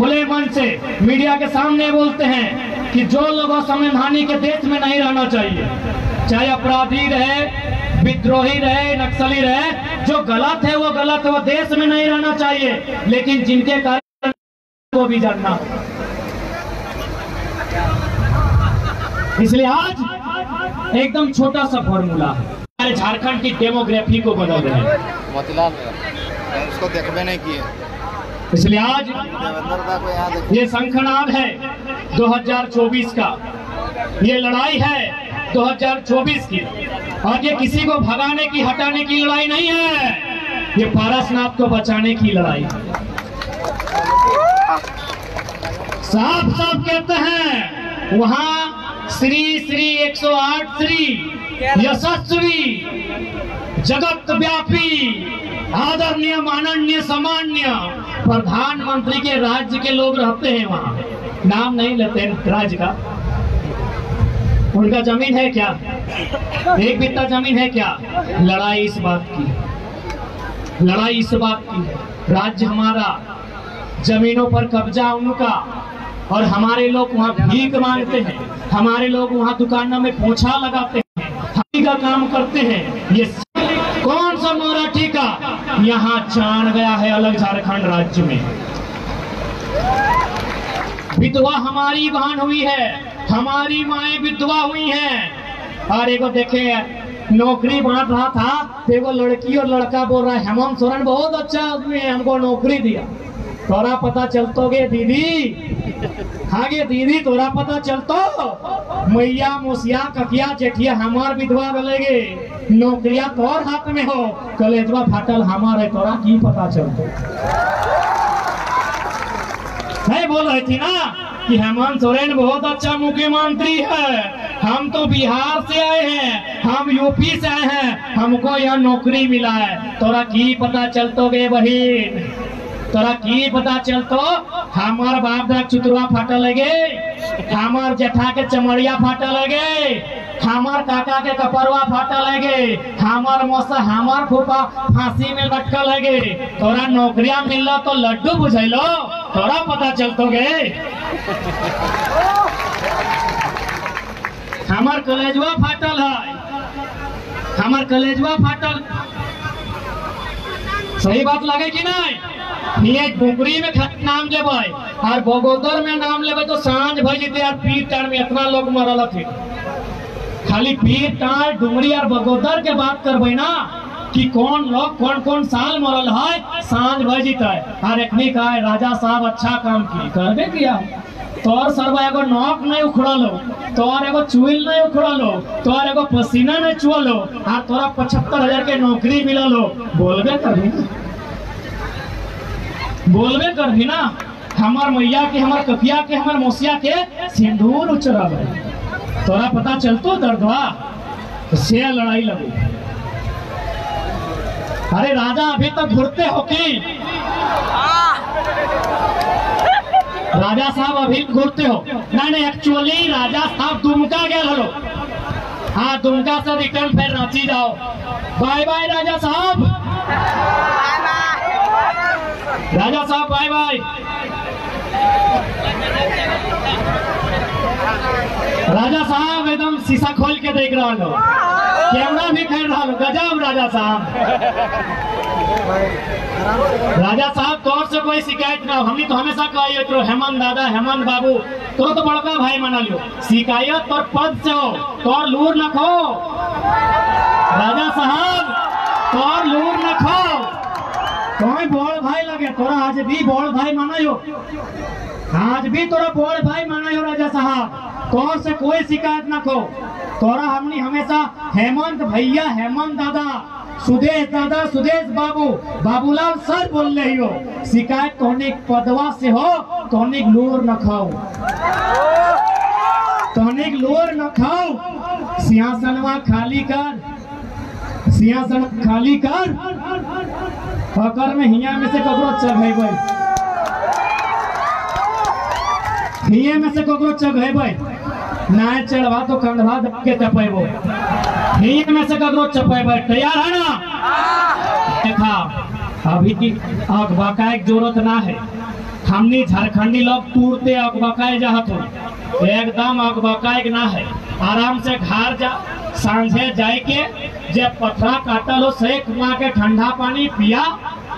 खुले मन से मीडिया के सामने बोलते हैं कि जो लोग असंवैधानिक के देश में नहीं रहना चाहिए, चाहे अपराधी रहे, विद्रोही रहे, नक्सली रहे, जो गलत है वो गलत है, वो देश में नहीं रहना चाहिए। लेकिन जिनके कारण को भी जानना, इसलिए आज एकदम छोटा सा फॉर्मूला हमारे झारखंड की डेमोग्राफी को बदल रहे हैं। मोतीलाल उसको देखबे नहीं किए, इसलिए आज ये शंखनाद है 2024 का, ये लड़ाई है 2024 की, और ये किसी को भगाने की हटाने की लड़ाई नहीं है, ये पारसनाथ को बचाने की लड़ाई। साफ साफ कहते हैं वहां श्री श्री 108 श्री यशस्वी जगत व्यापी आदरणीय माननीय सामान्य प्रधानमंत्री के राज्य के लोग रहते हैं। वहाँ नाम नहीं लेते राज्य का, उनका जमीन है क्या? एक बित्ता जमीन है क्या? लड़ाई इस बात की, लड़ाई इस बात की, राज्य हमारा, जमीनों पर कब्जा उनका, और हमारे लोग वहाँ भीख मांगते हैं, हमारे लोग वहाँ दुकानों में पोछा लगाते हैं, हम का काम करते हैं। ये कौन सा मराठी का यहाँ जान गया है अलग झारखंड राज्य में? विधवा हमारी बहन हुई है, हमारी माएँ विधवा हुई हैं। और एगो देखे नौकरी बांट रहा था तो एगो लड़की और लड़का बोल रहा है हेमंत सोरेन बहुत अच्छा आदमी है, हमको नौकरी दिया। तोरा पता चलतो गे दीदी, हाँ गे दीदी तोरा पता चलतो, मैया मोसिया ककिया जेठिया हमार विधवा बोलेगे, नौकरिया तोर हाथ में हो, कलेजवा फाटल हमार है, तोरा की पता चलतो? नहीं बोल रही थी ना कि हेमंत सोरेन बहुत अच्छा मुख्यमंत्री है, हम तो बिहार से आए हैं, हम यूपी से आए हैं, हमको यहाँ नौकरी मिला है। तोरा की पता चलतो गे बहिन, तोरा की पता चलतो? हमार बाप दादा चुतुआ फाटा लगे, हमार जेठा के चमड़िया फाटा लगे, हमार काका के कपरवा फाटा लगे, हमार मौसा हमार फूफा फांसी में लटका लगे। तोरा नौकरिया मिललो तो लड्डू बुझैलो, तोरा पता चलतो गे? हमार कलेजवा फाटल है, हमार कलेजवा फाटल। सही बात लगे कि नहीं? ये डुमरी में नाम लेबै और बगोदर में नाम लेबै तो सांझ भई जेते, और पीर टार में इतना लोग मरल थे। खाली पीर टार डुमरी और बगोदर के बात करबै ना कि कौन लोग कौन कौन साल मरल है, सांझ भई जेते। और एकनी का राजा साहब अच्छा काम की करबे किया, तोर सरवा एगो नौक नहीं उखड़लो, तोर एगो चुइल नहीं उखड़लो, तोर एगो पसीना नहीं चुअलो, और तोरा 75,000 के नौकरी मिललो, बोलबे करबी, बोलबे करबी ना। हमार मैया के, हमार कपिया के, हमार मोसिया के सिंदूर उचरल, तोरा पता चलतो दर्दवा? से लड़ाई लगो। अरे राजा अभी तक घूरते हो कि? राजा साहब अभी घूरते हो? नहीं, एक्चुअली राजा साहब दुमका गए हलो, हाँ दुमका से रिटर्न फिर रांची जाओ। बाय बाय राजा साहब, राजा साहब बाय बाय। राजा साहब एकदम शीशा खोल के देख रहा लो, कैमरा भी खेल रहा लो, गजब राजा साहब। राजा साहब तौर से कोई शिकायत ना हो, हमने तो हमेशा कही तो हेमंत दादा, हेमंत बाबू तो बड़का भाई माना लियो, शिकायत तौर पद से हो, तौर लूर न खो। राजा साहब तौर लूर न खो, तुम्हें बड़ भाई लगे, तोरा आज भी बड़ भाई माना, आज भी तोरा बड़ भाई माना राजा साहब, तौर से कोई शिकायत ना खो। तोरा हमने हमेशा हेमंत भैया, हेमंत दादा, सुदेश दादा, सुदेश बाबू, बाबूलाल सर बोल रही हो। शिकायत तोहने पदवा से हो, तोहने लोर न खाओ, तोहने लोर न खाओ। सिंहासनवा खाली कर, सिंहासन खाली कर, पकड़ में हिया में से ककरो चढ़ेबै, हिया में से ककरो चढ़ेबै, ना चढ़वा तो कंधवा के चपेबो, हिया में से ककरो चपेबै। तैयार है ना? देखा अभी की आग बाका एक जरूरत ना है, हमनी झारखंडी लोग टूरते अकबकाए जात हो, एकदम अकबकाए ना है। आराम से घर जा, सांझे जाए के जब पथरा काटल हो सेक मा के ठंडा पानी पिया,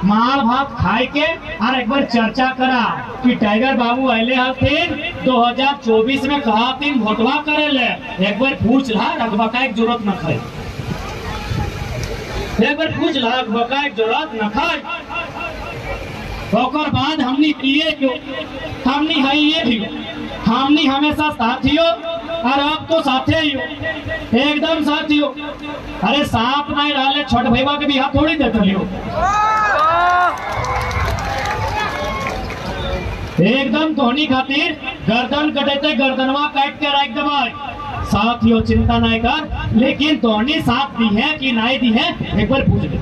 माल भात खाए के और एक बार चर्चा करा कि टाइगर बाबू अले हथिन 2024 में कहा तीन भोटवा करे ले। एक बार पूछ ला, अकबकाए की जरूरत न खाए। एक बार पूछ ला, अकबकाए की जरूरत न खाए। ओकर बाद हमनी पिए क्यों, हमनी है ये भी, हमनी हमेशा साथियों और अब तो साथे ही हो, एकदम साथियों। अरे साथ नहीं रहा छोट भैया के बिहा थोड़ी देते लियो, एकदम धोनी खातिर गर्दन कटेते गर्दनवा काट के रख दबाई। साथियों चिंता नहीं कर, लेकिन धोनी साथ दी है कि नहीं दी है एक बार पूछ ले।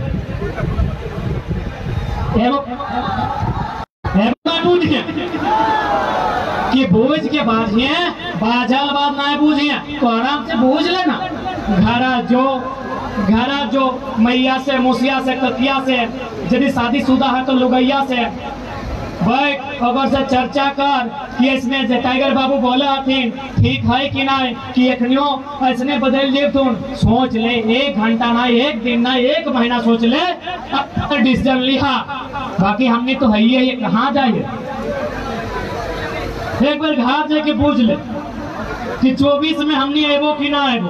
कि बूझ के बाजिए, बाजल बात ना बूझिए तो आराम से बूझ लेना। घरा जो मैया से, मुसिया से, कतिया से, यदि शादीशुदा है तो लुगैया से बैठ अगर से चर्चा कर कि इसमें टाइगर बाबू बोले हथिन ठीक है कि नहीं, कि एखनियो ऐसने बदल जे तुम सोच ले। 1 घंटा ना, 1 दिन ना, 1 महीना सोच ले, अब डिसीजन लिहा। बाकी हमने तो है ये कहाँ जाइए, एक बार घर जाके पूछ ले कि 24 में हमने एबो कि ना एबो।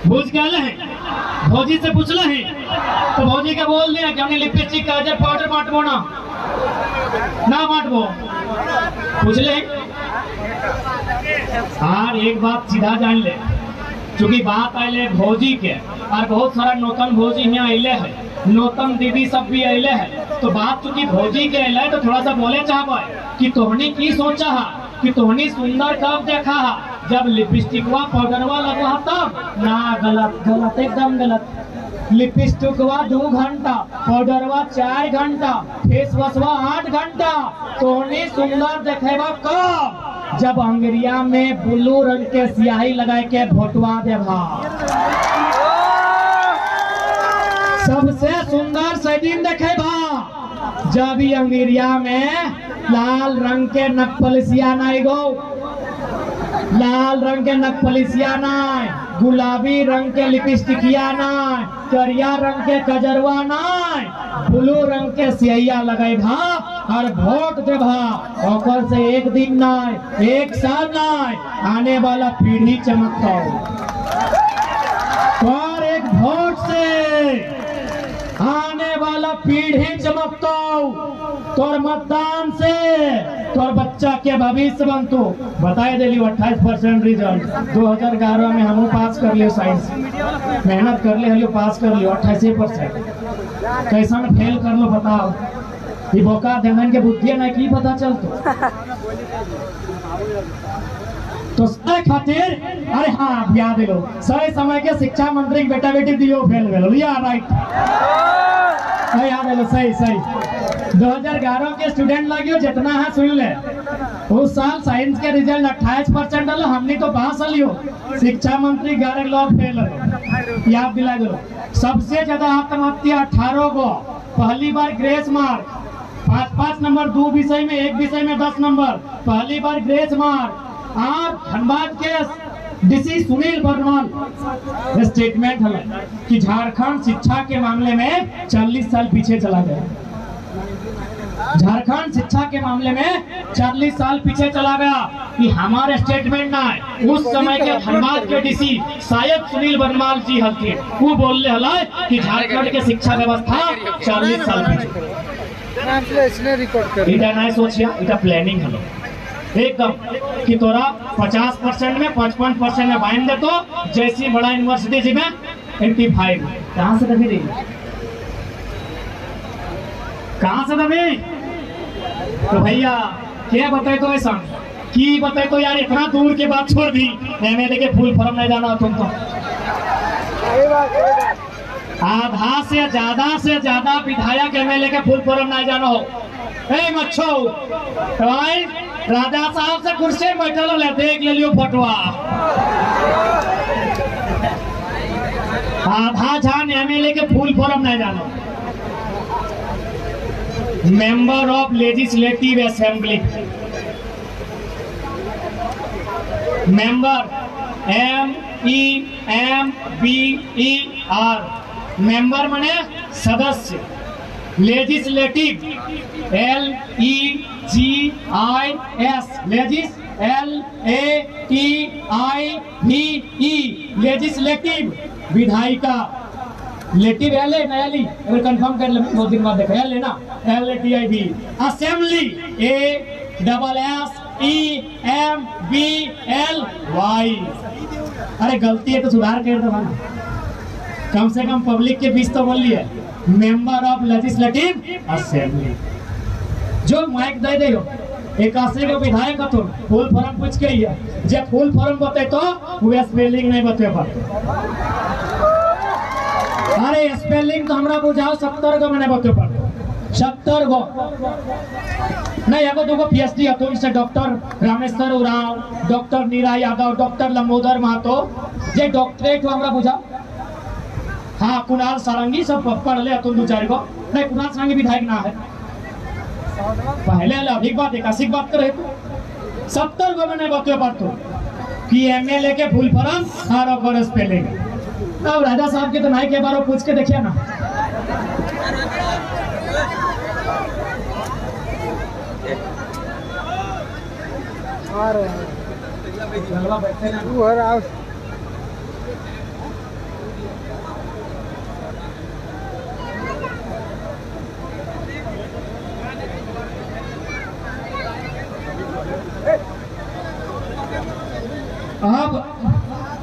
पूछ के आले हैं, भौजी से पूछ ले तो भौजी के बोल दिया कि हमने लिपस्टिक काजल पाउडर बांटबो ना बांटबो, पूछ ले। और एक बात सीधा जान ले, चूंकि बात आये भौजी के और बहुत सारा नौतन भौजी यहाँ अले है, नौतन दीदी सब भी अले है, तो बात चूंकि भौजी के अले तो थोड़ा सा बोले चाहबे कि तोहनी की सोचा है, कि तोहनी सुंदर कब देखा है, जब लिपस्टिकवा पाउडरवा लगा तब ना। गलत एकदम गलत। लिपस्टिकवा 2 घंटा, पाउडरवा 4 घंटा, फेस वॉशवा 8 घंटा। तोहनी सुंदर देखेबा कब, जब अंगरिया में ब्लू रंग के स्याही लगा के भोटवा देबा। सबसे सुंदर सैदिन देखेबा जब ही अंगरिया में लाल रंग के नकपलिसिया नहीं गो, लाल रंग के नकपलिसिया नहीं, गुलाबी रंग के लिपस्टिकिया नहीं, करिया रंग के कजरवा नहीं, ब्लू रंग के सिया लगेबा और वोट देबा। ओकर से 1 दिन नहीं, 1 साल नहीं, आने वाला पीढ़ी चमकता और एक वोट से आने वाला पीढ़ी चमकता, तोर मतदान से तोर बच्चा के भविष्य बनतो। बताए दिली 28% रिजल्ट 2011 में हम पास कर लियो, साइंस मेहनत कर लियो, पास कर लियो 28%। कैसा फेल कर लो बताओ, ये बोका देवन के बुद्धि ना की पता चलतो। तो सही खातिर अरे हाँ याद लो, सही समय के शिक्षा मंत्री बेटा बेटी दियो फेल भेलो या राइट, याद लो सही 2011 के स्टूडेंट लगियो जितना है सुन ले। उस साल साइंस के रिजल्ट 28% आलो, हमने तो पास लियो, शिक्षा मंत्री 11 लोग फेल हो, याद दिला दो। सबसे ज्यादा आत्महत्या 18 गो, पहली बार ग्रेस मार्क 5 नंबर, 2 विषय में, 1 विषय में 10 नंबर, पहली बार ग्रेस मार्क। और धनबाद के डीसी सुनील बर्मन स्टेटमेंट है कि झारखंड शिक्षा के मामले में 40 साल पीछे चला गया, झारखंड शिक्षा के मामले में 40 साल पीछे चला गया। कि हमारे स्टेटमेंट ना है, उस समय के धनबाद के डीसी शायद सुनील बर्मन जी हल्के वो बोल रहे कि झारखंड के शिक्षा व्यवस्था 40 साल पीछे। इटा नहीं सोचिया, इटा प्लानिंग है एकदम कि तोरा 50% में 55% में बांध दे, तो जैसी बड़ा यूनिवर्सिटी जी में 85 कहाँ से दबी रही, कहाँ से दबी। तो भैया क्या बताए तो ऐसा कि बताए तो यार इतना दूर की बात छोड़ दी, एमएलए के फुल फॉर्म नहीं जाना तुम तो। आधा से ज्यादा विधायक एमएलए के फुल फॉर्म नहीं जाना हो। मच्छो राजा साहब से कुर्सी बैठल ले, देख ले लियो फटवा। आधा जान एमएलए के फुल फॉर्म नहीं जानो। Member of legislative assembly, member MEMBER, member माने सदस्य, लेजिस्लेटिव LEGIS, लेजिस LATIVE, लेजिस्लेटिव विधायिका, लेटिव एल है नया ली, अगर कंफर्म कर ले बहुत दिन बाद देखा एल है ना, LATIV, असेंबली ASSEMBLY। अरे गलती है तो सुधार कर दो ना, कम से कम पब्लिक के बीच तो बोल लिया। मेंबर ऑफ लेजिस्लेटिव असेंबली, जो माइक दे दे एक आसे के विधायक तो फुल फॉर्म पूछ के ही जे फुल फॉर्म बते तो वो स्पेलिंग नहीं बते पाते। अरे स्पेलिंग तो हमरा बुझाओ 70 को मैंने बते पाते, 70 को नहीं। एगो दूगो PhD हतो, जैसे doctor Rameshwar Oraon, doctor Neera Yadav, doctor Lambodar Mahato, जे डॉक्टरेट हमरा बुझा। हाँ कुणाल सारंगी सब पढ़ ले तुम दो चार को नहीं, कुणाल सारंगी विधायक ना है, पहले अधिक बात एकाशिक बात करे तो 70 को मैंने बतवे पड़तो कि MLA के फुल फॉर्म और ओकर स्पेलिंग। अब राजा साहब के तो नहीं के बारे पूछ के देखिए ना। अब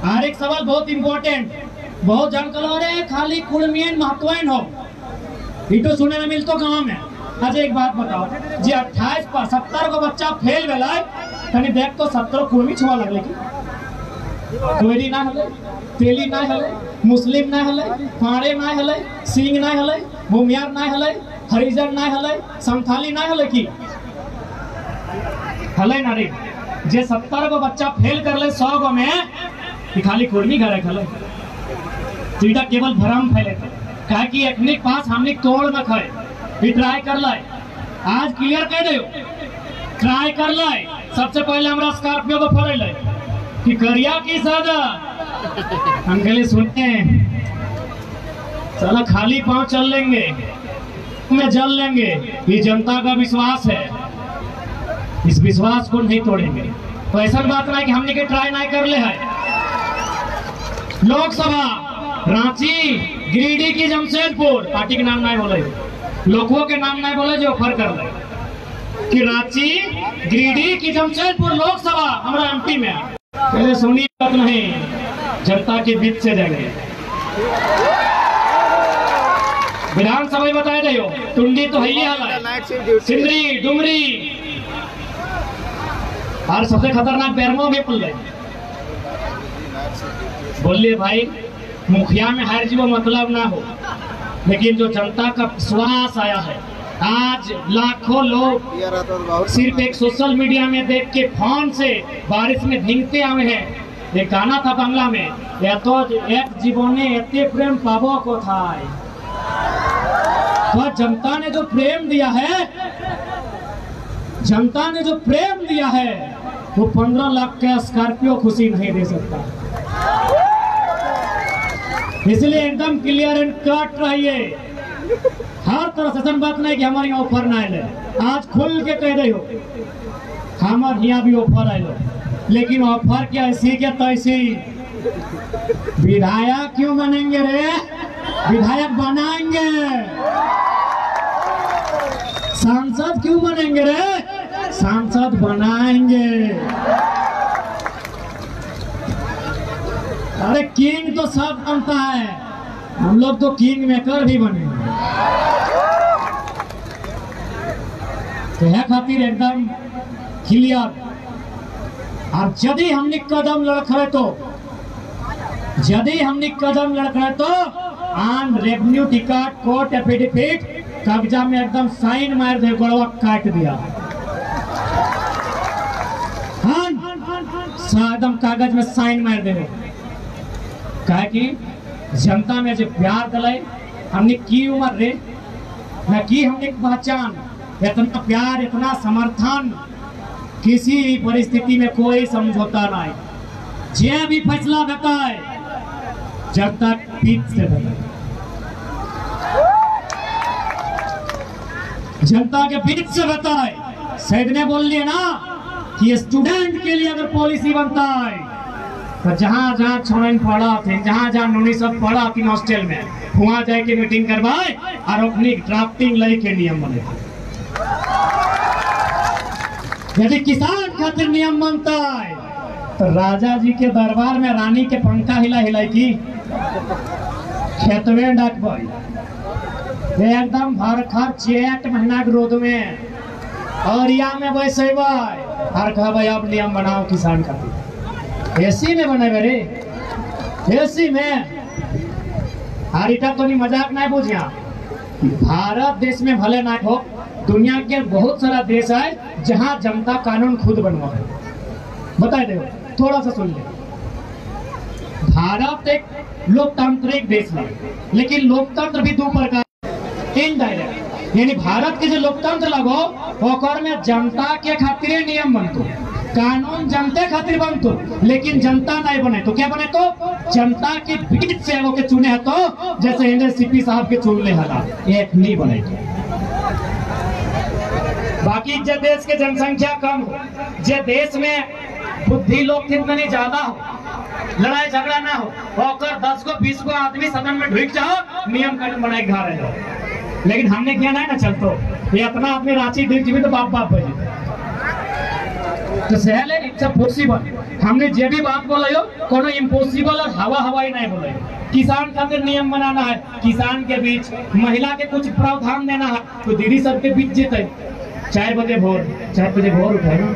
हर एक सवाल बहुत इंपॉर्टेंट, बहुत जानकार है, खाली कुलमियन महत्वहीन हो इतो सुने न मिलतो कहाँ में। अच्छा एक बात बताओ, जे 28 पर 70 को बच्चा फेल भेला तनी देख तो 70 कुलमी छुआ लगले की कोयरी ना हले, तेली ना हले, मुस्लिम ना हले, फाड़े ना हले, सिंह ना हले, भूमियार ना हले, हरिजन ना हले, संथाली ना हले की हले ना रे। जे 70 को बच्चा फेल कर ले 100 को में कि खाली कुर्मी करे खले तो इटा केवल भ्रम फैले थे। कहा कि एकनिक पास हमने तोड़ न खाए, भी ट्राई कर लाए, आज क्लियर कह दो ट्राई कर लाए। सबसे पहले हमरा स्कॉर्पियो को फड़े ले कि करिया की सादा अंकल सुनते चलो खाली पांव चल लेंगे में जल लेंगे, ये जनता का विश्वास है, इस विश्वास को नहीं तोड़ेंगे। तो ऐसा बात नहीं कि हमने के ट्राई नहीं कर ले है। लोकसभा रांची, गिरिडीह की जमशेदपुर, पार्टी के नाम नहीं बोले, लोगों के नाम नहीं बोले, जो ऑफर कर ले कि रांची, गिरिडीह की जमशेदपुर लोकसभा हमारा MP में। पहले सुनिए बात नहीं, जनता के बीच से जाएंगे। विधानसभा बताए दे टुंडी तो है ही हाल, सिंदरी डुमरी और सबसे खतरनाक बैरमो में पुल है। बोलिए भाई, मुखिया में हर जीवो मतलब ना हो, लेकिन जो जनता का विश्वास आया है, आज लाखों लोग सिर्फ एक सोशल मीडिया में देख के फोन से बारिश में भीगते आए हैं। एक गाना था बांग्ला में, या तो एक जीवने एते प्रेम पाबो को था। तो जनता ने जो प्रेम दिया है, जनता ने जो प्रेम दिया है, वो 15 लाख का स्कॉर्पियो खुशी नहीं दे सकता। इसलिए एकदम क्लियर एंड कट रहिए, हर तरह से बात नहीं कि हमारे यहाँ ऑफर ना आए। आज खुल के कह रहे हो हमारे यहाँ भी ऑफर आए, लेकिन ऑफर क्या ऐसी क्या तैसी। विधायक क्यों बनेंगे रे, विधायक बनाएंगे। सांसद क्यों बनेंगे रे, सांसद बनाएंगे। अरे किंग तो सब बनता है, हम लोग तो किंग मेकर भी बनेंगे। तो है खातिर एकदम क्लियर। और यदि हमने कदम लड़खड़े तो, यदि हमने कदम लड़खड़े तो आन रेवेन्यू टिकट कोर्ट एफिडेविट कागजा में एकदम साइन मार दे, गोड़वा काट दिया। हाँ एकदम कागज में साइन मार दे। कहा कि जनता में जो प्यार दिलाए हमने की उम्र रे न की हमने पहचान, इतना प्यार इतना समर्थन, किसी भी परिस्थिति में कोई समझौता नहीं। जे भी फैसला बताए जनता पीठ से बताए, जनता के पीठ से बताए। सैद ने बोल लिया ना कि स्टूडेंट के लिए अगर पॉलिसी बनता है तो जहां जहां छोड़न पड़ा थे, जहां जहां नोनी सब पड़ा थी हॉस्टल में, वहां जाके मीटिंग करवाए और अपनी ड्राफ्टिंग लाई के नियम बने। यदि किसान खातिर नियम बनता है तो राजा जी के दरबार में रानी के पंखा हिला हिलाई की खेतवे डाकबई एकदम भरखर 6 महीना के रोद में और यहाँ में वैसे और कहा अब नियम बनाओ किसान खातिर। एसी में बने रे, एसी में। हारिटा तो नहीं मजाक नहीं बुझिया। भारत देश में भले ना हो, दुनिया के बहुत सारा देश है जहां जनता कानून खुद बनवा है। बता दे, थोड़ा सा सुन ले। भारत एक लोकतांत्रिक देश है, लेकिन लोकतंत्र भी दो प्रकार, इनडायरेक्ट यानी भारत के जो लोकतंत्र लगो ओकर में जनता के खातिर नियम बनतो, कानून जनता खातिर बनतो, लेकिन जनता नहीं बने तो क्या बने? तो जनता की बीच से वो के चुने है, तो जैसे इंद्र सीपी साहब के चुन ले हला एक नहीं बने। बाकी जो देश के जनसंख्या कम हो, जे देश में बुद्धि लोग कितने ज्यादा हो, लड़ाई झगड़ा ना हो, और 10 को 20 को आदमी सदन में ढुक जाओ, नियम कानून बनाए घर है। लेकिन हमने किया नहीं ना चलतो, ये अपना आदमी रांची ढुक जी तो बाप बाप बजे तो सहले इट्स पॉसिबल। हमने जे भी बात बोला यो कोनो इम्पॉसिबल और हवा हवाई नहीं बोले। किसान खातिर नियम बनाना है, किसान के बीच महिला के कुछ प्रावधान देना है, तो दीदी सबके बीच जीते 4 बजे भोर उठे ना।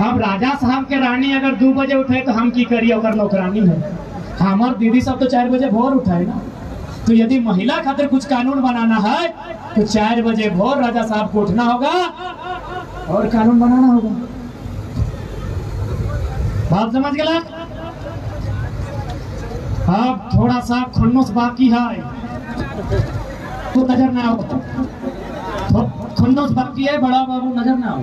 अब राजा साहब के रानी अगर 2 बजे उठे तो हम की करिए, ओकर नौकरानी है। हमार दीदी सब तो 4 बजे भोर उठाए ना। तो यदि महिला खातिर कुछ कानून बनाना है तो 4 बजे भोर राजा साहब को उठना होगा और कानून बनाना होगा। बात समझ गया? अब थोड़ा सा खुन्नस बाकी है तो नजर ना आओ, खुन्नस बाकी है, बड़ा बाबू नजर ना आओ।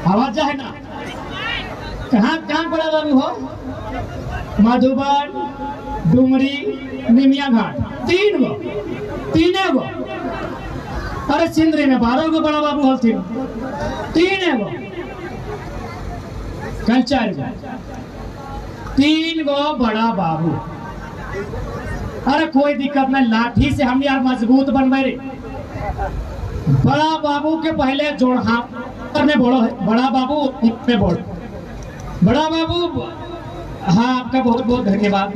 आवाज है ना? कहाँ कहाँ बड़ा बाबू हो? मधुबन, डुमरी, निमिया घाट, 3 गो। अरे सिंदरी में 12 गो बड़ा बाबू हो, 3 गो, कल 4 गो, 3 गो बड़ा बाबू। अरे कोई दिक्कत नहीं, लाठी से हम यार मजबूत बनवे रे। बड़ा बाबू के पहले जोड़ हाथ में बोलो है, बड़ा बाबू में बोल। बड़ा बाबू, हाँ आपका बहुत बहुत धन्यवाद।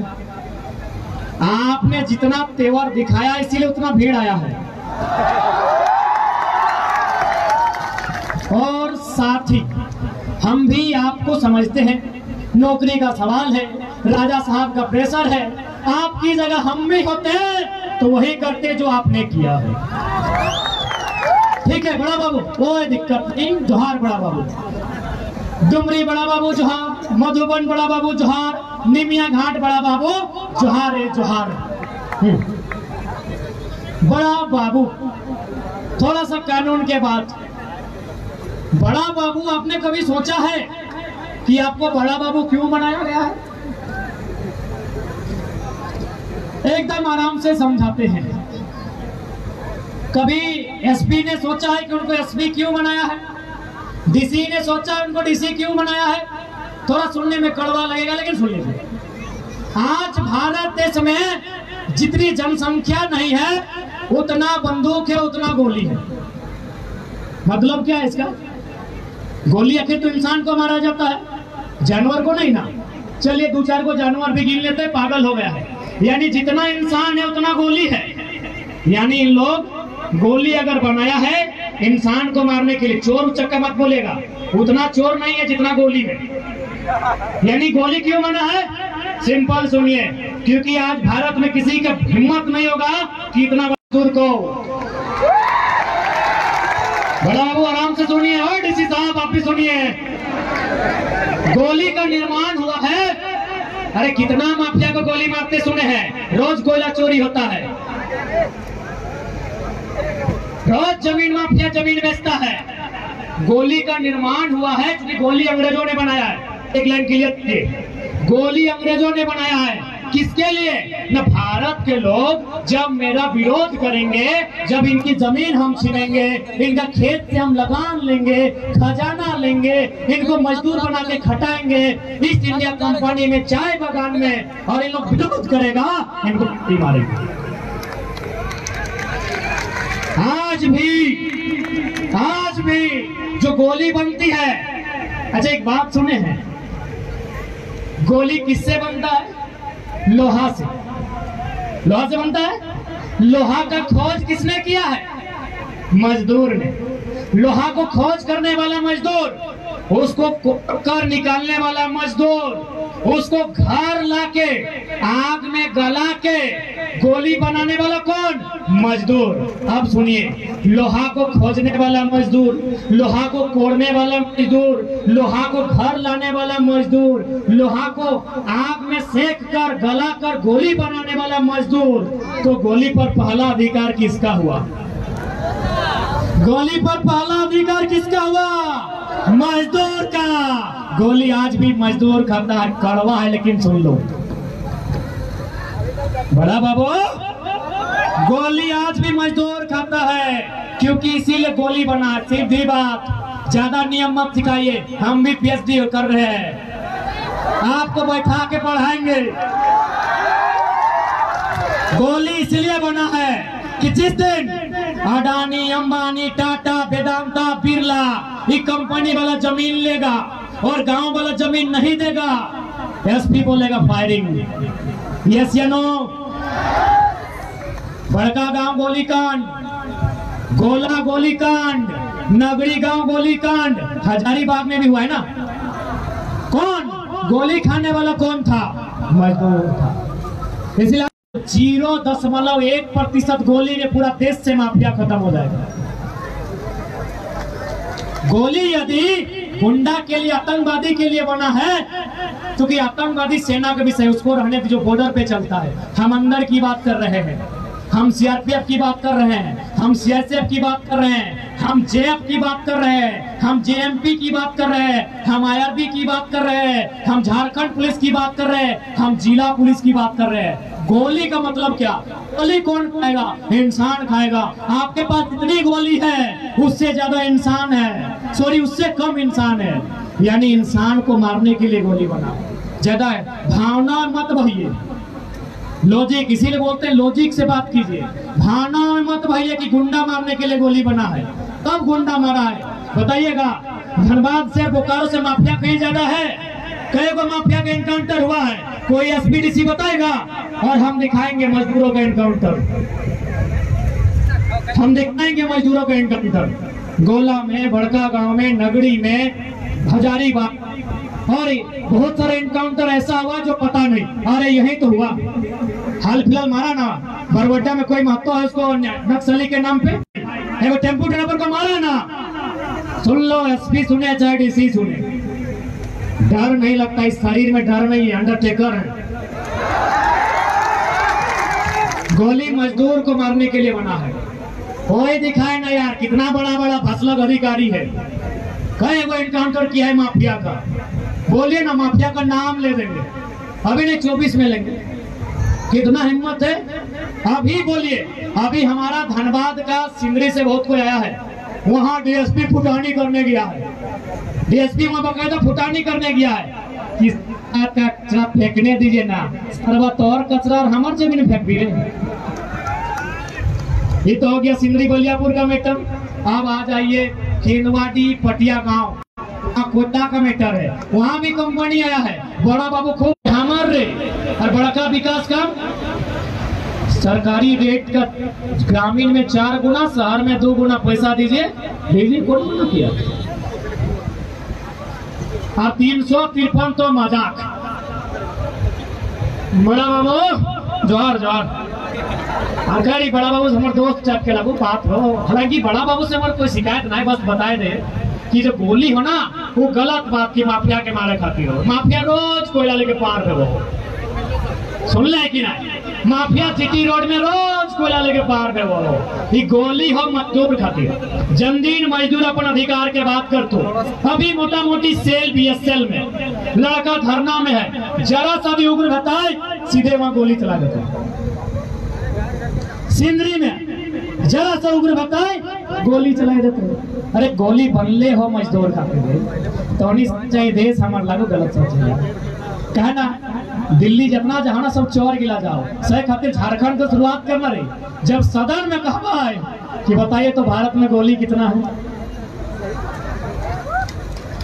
आपने जितना तेवर दिखाया इसीलिए उतना भीड़ आया है। और साथ ही हम भी आपको समझते हैं, नौकरी का सवाल है, राजा साहब का प्रेशर है। आपकी जगह हम भी होते तो वही करते जो आपने किया है। ठीक है बड़ा बाबू, कोई दिक्कत नहीं। जोहार बड़ा बाबू। डुमरी बड़ा बाबू जोहार, मधुबन बड़ा बाबू जोहार, निमिया घाट बड़ा बाबू जोहार है, जोहार। बड़ा बाबू, थोड़ा सा कानून के बाद, बड़ा बाबू आपने कभी सोचा है कि आपको बड़ा बाबू क्यों बनाया गया है? एकदम आराम से समझाते हैं। कभी एसपी ने सोचा है कि उनको एसपी क्यों बनाया है? डीसी ने सोचा उनको डीसी क्यों बनाया है? थोड़ा सुनने में कड़वा लगेगा लेकिन सुन लीजिए। आज भारत देश में जितनी जनसंख्या नहीं है उतना बंदूक है, उतना गोली है। मतलब क्या है इसका? गोली आखिर तो इंसान को मारा जाता है, जानवर को नहीं ना। चलिए 2-4 को जानवर भी गिन लेते, पागल हो गया है। यानी जितना इंसान है उतना गोली है। यानी इन लोग गोली अगर बनाया है इंसान को मारने के लिए, चोर उचक्का मत बोलेगा, उतना चोर नहीं है जितना गोली है। यानी गोली क्यों बना है? सिंपल सुनिए, क्योंकि आज भारत में किसी का हिम्मत नहीं होगा कि इतना बहादुर को। बड़ा बाबू आराम से सुनिए, और डीसी साहब आप भी सुनिए। गोली का निर्माण हुआ है। अरे कितना माफिया को गोली मारते सुने हैं, रोज कोयला चोरी होता है, रोज जमीन माफिया जमीन बेचता है। गोली का निर्माण हुआ है, गोली अंग्रेजों ने बनाया है। एक लाइन क्लियर कीजिए, गोली अंग्रेजों ने बनाया है। किसके लिए? न भारत के लोग जब मेरा विरोध करेंगे, जब इनकी जमीन हम छीनेंगे, इनका खेत से हम लगान लेंगे, खजाना लेंगे, इनको मजदूर बना के खटाएंगे ईस्ट इंडिया कंपनी में, चाय बागान में, और इन लोग विरोध करेगा, इनको गोली मारेंगे। आज भी जो गोली बनती है, अच्छा एक बात सुने हैं, गोली किससे बनता है? लोहा से। लोहा से बनता है। लोहा का खोज किसने किया है? मजदूर ने। लोहा को खोज करने वाला मजदूर, उसको कर निकालने वाला मजदूर, उसको घर लाके आग में गला के गोली बनाने वाला कौन? मजदूर। अब सुनिए, लोहा को खोजने वाला मजदूर, लोहा को कोड़ने वाला मजदूर, लोहा को घर लाने वाला मजदूर, लोहा को आग में सेक कर गला कर गोली बनाने वाला मजदूर, तो गोली पर पहला अधिकार किसका हुआ? गोली पर पहला अधिकार किसका हुआ? मजदूर का। गोली आज भी मजदूर खाता है, कड़वा है लेकिन सुन लो बड़ा बाबू, गोली आज भी मजदूर खाता है, क्योंकि इसीलिए गोली बना। सीधी बात, ज्यादा नियम मत सिखाइए, हम भी पीएचडी कर रहे हैं, आपको बैठा के पढ़ाएंगे। गोली इसलिए बना है कि जिस दिन अडानी, अंबानी, टाटा, वेदांता, बिरला ये कंपनी वाला जमीन लेगा और गांव वाला जमीन नहीं देगा, एसपी बोलेगा फायरिंग। यस या नो? बड़का गांव गोलीकांड, गोला गोलीकांड, नगरी गांव गोलीकांड, हजारीबाग में भी हुआ है ना। कौन गोली खाने वाला कौन था? मजदूर था। इसलिए 0.1% गोली में पूरा देश से माफिया खत्म हो जाएगा। गोली यदि गुंडा के लिए, आतंकवादी के लिए बना है, क्योंकि आतंकवादी सेना का विषय, उसको रहने जो बॉर्डर पे चलता है। हम अंदर की बात कर रहे हैं, हम सीआरपीएफ की बात कर रहे हैं, हम सीएसएफ की बात कर रहे हैं, हम जेएफ की बात कर रहे हैं, हम जेएमपी की बात कर रहे हैं, हम आईआरबी की बात कर रहे हैं, हम झारखंड पुलिस की बात कर रहे हैं, हम जिला पुलिस की बात कर रहे हैं। गोली का मतलब क्या? गोली कौन खाएगा? इंसान खाएगा। आपके पास इतनी गोली है, उससे ज्यादा इंसान है, सॉरी उससे कम इंसान है, यानी इंसान को मारने के लिए गोली बना। ज्यादा है, भावना मत बहिए, लॉजिक, इसीलिए बोलते हैं लॉजिक से बात कीजिए। भावना में मत बहिए कि गुंडा मारने के लिए गोली बना है, तब गुंडा मारा है। बताइएगा, धनबाद से, बोकारो से माफिया कहीं ज्यादा है? कई को माफिया का एनकाउंटर हुआ है? कोई एसपीडीसी बताएगा? और हम दिखाएंगे मजदूरों का एनकाउंटर, हम दिखाएंगे मजदूरों का एनकाउंटर। गोला में, बड़का गांव में, नगरी में, हजारीबाग, और बहुत सारे एनकाउंटर ऐसा हुआ जो पता नहीं। अरे यही तो हुआ, हाल फिलहाल मारा ना बरवड्डा में, कोई महत्व है उसको नक्सली के नाम पे, एगो टेम्पू ड्राइवर को मारा ना। सुन लो, एसपी सुने चाहे डीसी सुने, डर नहीं लगता, इस शरीर में डर नहीं है, अंडरटेकर है। गोली मजदूर को मारने के लिए बना है। कोई दिखाए ना यार, कितना बड़ा बड़ा फसलक अधिकारी है, कई वो एनकाउंटर किया है माफिया का। बोलिए ना, माफिया का नाम ले देंगे, अभी नहीं 24 में लेंगे। कितना हिम्मत है, अभी बोलिए। अभी हमारा धनबाद का सिंदरी से बहुत कोई आया है, वहाँ डीएसपी फुटानी करने गया है, डीएसपी वहाँ बकायदा फुटानी करने गया है। किस का कचरा फेंकने दीजिए ना, सर्वतौर कचरा और हमारे जमीन फेंक भी रहे। ये तो हो गया सिंदरी बलियापुर का मैटर। अब आ जाइए खेनवाडी पटिया गांव, कोटा का मैटर है, वहाँ भी कंपनी आया है, बड़ा बाबू खूब हमर रे, और बड़ा का विकास का सरकारी रेट का ग्रामीण में 4 गुना, शहर में 2 गुना पैसा दीजिए, कौन मना किया? और 353 तो मजाक। बड़ा बाबू जोहार जोहार, अगर बड़ा बाबू से हमारे दोस्त टाइप के लागू बात हो, हालांकि बड़ा बाबू से हमारे कोई शिकायत नहीं, बस बताए दे कि जो गोली हो ना, वो गलत बात की माफिया के मारे खाती हो। माफिया रोज कोयला लेके पार पे वो सुन ले कि नहीं, माफिया सिटी रोड में रोज कोयला लेके पार पे वो ये गोली हो मजदूर खातिर। जन्मदिन मजदूर अपन अधिकार के बात कर तो अभी मोटा मोटी सेल बीएसएल में लड़का धरना में है, जरा सा भी उग्र बताए सीधे वहां गोली चला देते हैं। सिंदरी में जरा सा उग्र बताए गोली चला देते हैं। अरे गोली बनले हो मजदूर खातिर तो नहीं चाहिए देश हमारे लागू गलत सोच कहना। दिल्ली जितना जहाँ ना सब चोर गिला जाओ सही खातिर झारखंड से शुरुआत करना रही। जब सदन में कहा है कि बताइए तो भारत में गोली कितना है,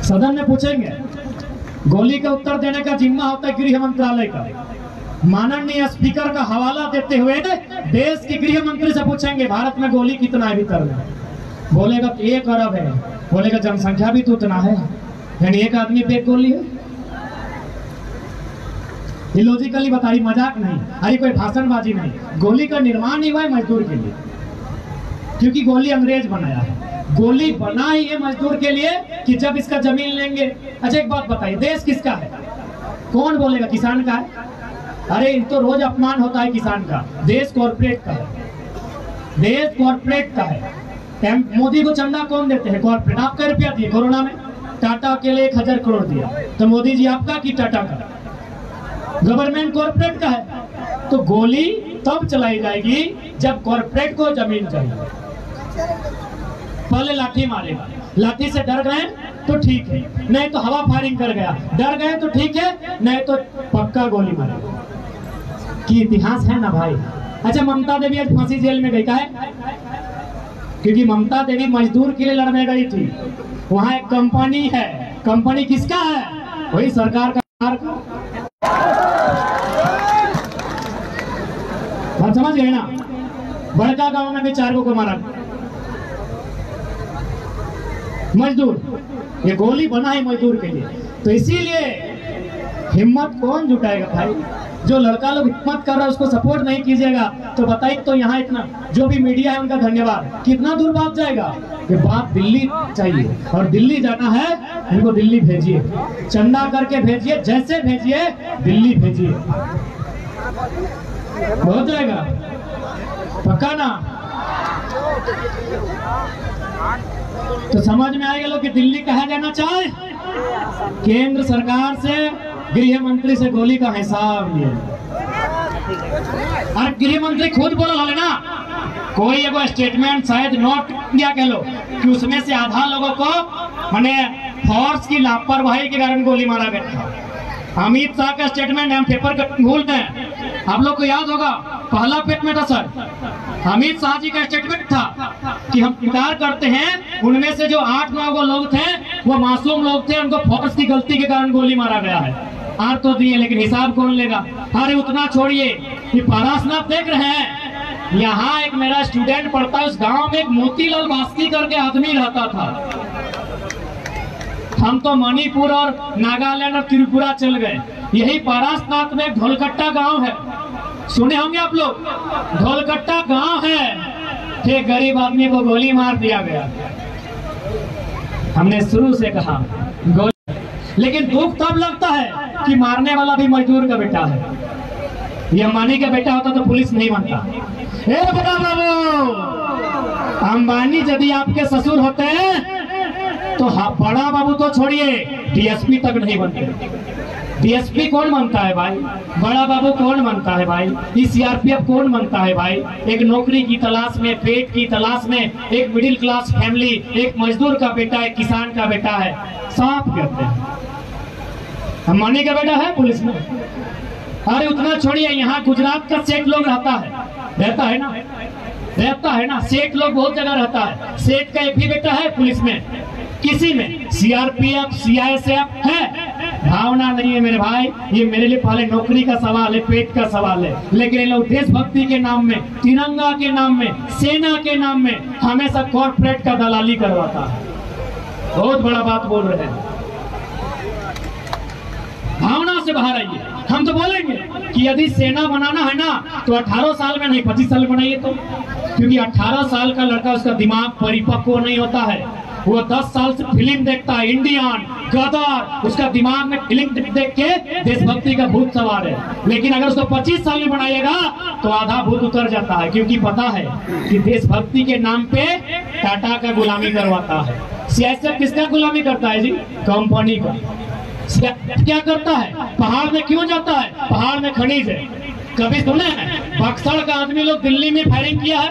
सदन में पूछेंगे, गोली का उत्तर देने का जिम्मा होता है गृह मंत्रालय का। माननीय स्पीकर का हवाला देते हुए देश के गृह मंत्री से पूछेंगे भारत में गोली कितना है भीतर में, बोलेगा 1 अरब है, बोलेगा जनसंख्या भी तो उतना है, यानी एक आदमी पे एक गोली है। ये लॉजिकली बताइए, मजाक नहीं, अरे कोई भाषणबाजी नहीं। गोली का निर्माण ही हुआ है मजदूर के लिए, क्योंकि गोली अंग्रेज बनाया है। गोली बना ही है मजदूर के लिए कि जब इसका जमीन लेंगे। अच्छा एक बात बताइए, देश किसका है? कौन बोलेगा किसान का है? अरे तो रोज अपमान होता है किसान का। देश कॉर्पोरेट का है, देश कॉर्पोरेट का है। मोदी को चंदा कौन देते हैं? कॉर्पोरेट। आप कई रुपया दिए कोरोना में? टाटा के लिए 1000 करोड़ दिया, तो मोदी जी आपका कि टाटा का? गवर्नमेंट कॉर्पोरेट का है। तो गोली तब चलाई जाएगी जब कॉर्पोरेट को जमीन चाहिए। पहले लाठी मारेगा, लाठी से डर गए तो ठीक है, नहीं तो हवा फायरिंग कर गया, डर गए तो ठीक है, नहीं तो पक्का गोली मारेगा। कि इतिहास है ना भाई। अच्छा ममता देवी आज फांसी जेल में गई का है? क्योंकि ममता देवी मजदूर के लिए लड़ने गई थी। वहां एक कंपनी है, कंपनी किसका है? वही सरकार का। बात समझ गए ना? बड़का गांव में भी 4 को मारा मजदूर। ये गोली बना है मजदूर के लिए। तो इसीलिए हिम्मत कौन जुटाएगा भाई? जो लड़का लोग हिम्मत कर रहा है उसको सपोर्ट नहीं कीजिएगा तो बताइए। तो यहाँ इतना जो भी मीडिया है उनका धन्यवाद। कितना दूर बात जाएगा? ये बात दिल्ली चाहिए, और दिल्ली जाना है इनको दिल्ली भेजिए, चंदा करके भेजिए, जैसे भेजिए दिल्ली भेजिए, हो जाएगा पक्का ना? तो समझ में आएगा लोग कि दिल्ली कहा जाना चाहे। केंद्र सरकार से गृह मंत्री से गोली का हिसाब लिया, और गृह मंत्री खुद बोला है ना, कोई एगो स्टेटमेंट शायद नोट किया कह लो कि उसमें से आधा लोगों को माने फोर्स की लापरवाही के कारण गोली मारा गया था। अमित शाह का स्टेटमेंट हम पेपर भूलते हैं, आप लोग को याद होगा पहला पेट में था सर, अमित शाह जी का स्टेटमेंट था कि हम स्वीकार करते हैं उनमें से जो 8-9 लोग थे वो मासूम लोग थे, उनको फोर्स की गलती के कारण गोली मारा गया है। आर तो दिए लेकिन हिसाब कौन लेगा? अरे उतना छोड़िए, ये पारसनाथ देख रहे हैं, यहाँ एक मेरा स्टूडेंट पढ़ता है, उस गांव में एक मोतीलाल बास्की करके आदमी रहता था। हम तो मणिपुर और नागालैंड और त्रिपुरा चल गए, यही पारसनाथ में ढोलकट्टा गांव है, सुने होंगे आप लोग, ढोलकट्टा गांव है। एक गरीब आदमी को गोली मार दिया गया। हमने शुरू से कहा गोली, लेकिन दुख तब लगता है कि मारने वाला भी मजदूर का बेटा है। ये अंबानी का बेटा होता तो पुलिस नहीं बनता। ए बड़ा बाबू, अंबानी यदि आपके ससुर होते हैं तो बड़ा बाबू तो छोड़िए, डीएसपी तक नहीं बनते। डीएसपी कौन बनता है भाई? बड़ा बाबू कौन बनता है भाई? सीआरपीएफ कौन बनता है भाई? एक नौकरी की तलाश में, पेट की तलाश में, एक मिडिल क्लास फैमिली, एक मजदूर का बेटा, एक किसान का बेटा है, साफ कहते हैं। अंबानी का बेटा है पुलिस में। अरे उतना छोड़िए, यहाँ गुजरात का सेठ लोग रहता है ना, सेठ लोग बहुत जगह रहता है। सेठ का एक भी बेटा है पुलिस में, किसी में सीआरपीएफ सीआईएसएफ है? भावना नहीं है मेरे भाई। ये मेरे लिए पहले नौकरी का सवाल है, पेट का सवाल है, लेकिन ये लोग देशभक्ति के नाम में, तिरंगा के नाम में, सेना के नाम में हमेशा कॉर्पोरेट का दलाली करवाता है। बहुत बड़ा बात बोल रहे हैं। भावना से बाहर आइए। हम तो बोलेंगे कि यदि सेना बनाना है ना तो 18 साल में नहीं 25 साल बनाइए, तो क्योंकि 18 साल का लड़का उसका दिमाग परिपक्व नहीं होता है। वो 10 साल से फिल्म देखता है, इंडियन, गदर, उसका दिमाग में फिल्म देख के देशभक्ति का भूत सवार है। लेकिन अगर उसको 25 साल में बनाइएगा तो आधा भूत उतर जाता है, क्योंकि पता है कि देशभक्ति के नाम पे टाटा का गुलामी करवाता है। सियासत किसका गुलामी करता है जी? कंपनी का। क्या करता है? पहाड़ में क्यों जाता है? पहाड़ में खनिज है। कभी सुने बक्सर का आदमी लोग दिल्ली में फायरिंग किया है?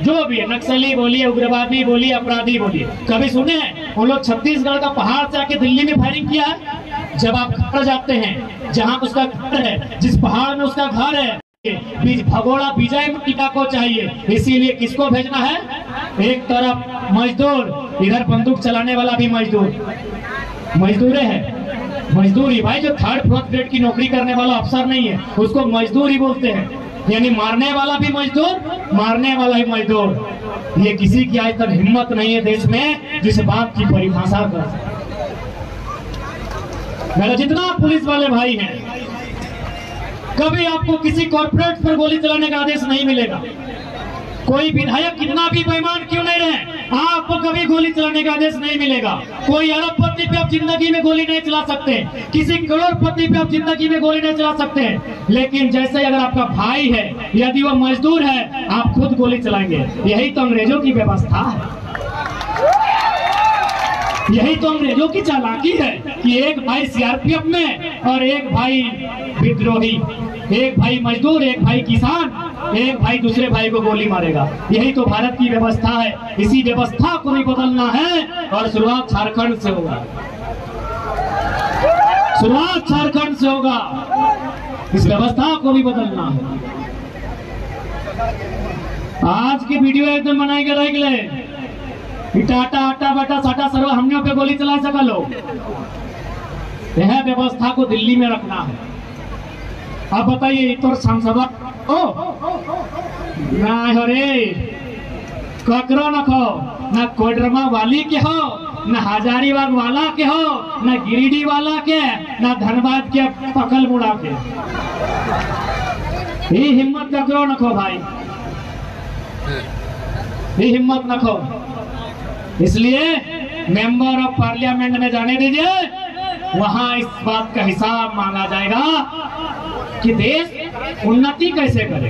जो भी है, नक्सली बोलिए, उग्रवादी बोलिए, अपराधी बोलिए, कभी सुने हैं उन लोग छत्तीसगढ़ का पहाड़ से आके दिल्ली में फायरिंग किया है? जब आप घर जाते हैं जहाँ उसका घर है, जिस पहाड़ में उसका घर है, भगोड़ा विजय टीका को चाहिए, इसीलिए किसको भेजना है? एक तरफ मजदूर, इधर बंदूक चलाने वाला भी मजदूर है। मजदूरी भाई, जो 3rd 4th ग्रेड की नौकरी करने वाला अफसर नहीं है उसको मजदूर ही बोलते हैं। यानी मारने वाला भी मजदूर, मारने वाला ही मजदूर। ये किसी की आज तक हिम्मत नहीं है देश में जिस बात की परिभाषा कर सके। मेरा जितना पुलिस वाले भाई हैं, कभी आपको किसी कॉर्पोरेट पर गोली चलाने का आदेश नहीं मिलेगा। कोई विधायक कितना भी बेईमान क्यों नहीं रहे, आपको कभी गोली चलाने का आदेश नहीं मिलेगा। कोई अरबपति पे आप जिंदगी में गोली नहीं चला सकते, किसी करोड़पति पे आप जिंदगी में गोली नहीं चला सकते। लेकिन जैसे अगर आपका भाई है, यदि वो मजदूर है, आप खुद गोली चलाएंगे। यही तो अंग्रेजों की व्यवस्था है, यही तो अंग्रेजों की चालाकी है कि एक भाई सीआरपीएफ में और एक भाई विद्रोही, एक भाई मजदूर, एक भाई किसान, एक भाई दूसरे भाई को गोली मारेगा। यही तो भारत की व्यवस्था है। इसी व्यवस्था को भी बदलना है और शुरुआत झारखंड से होगा, शुरुआत झारखंड से होगा। इस व्यवस्था को भी बदलना है। आज की वीडियो एकदम बनाई के रह गए, टाटा आटा बाटा साटा सर्व हमने पे गोली चला सका लोग। यह व्यवस्था को दिल्ली में रखना है। अब बताइए, तो सांसद ना हो रे, ककरो न खो, न कोडरमा वाली के हो, न हजारीबाग वाला के हो, न गिरिडीह वाला के, न धनबाद के पकल मुड़ा के। ये हिम्मत ककरो न खो भाई, ये हिम्मत न खो। इसलिए मेंबर ऑफ पार्लियामेंट में जाने दीजिए, वहां इस बात का हिसाब मांगा जाएगा कि देश उन्नति कैसे करे।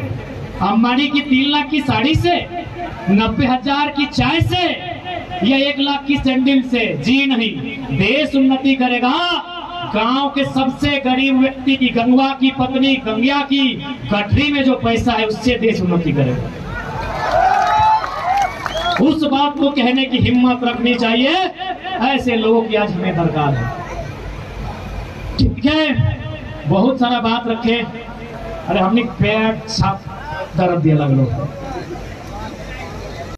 अंबानी की 3 लाख की साड़ी से, 90,000 की चाय से या 1 लाख की सैंडल से जी नहीं, देश उन्नति करेगा। गांव के सबसे गरीब व्यक्ति की, गंगवा की पत्नी गंगिया की गठरी में जो पैसा है उससे देश उन्नति करेगा। उस बात को कहने की हिम्मत रखनी चाहिए। ऐसे लोगों की आज हमें दरकार है। ठीक है, बहुत सारा बात रखे। अरे हमने पेट साफ दर्द दिया लग लो।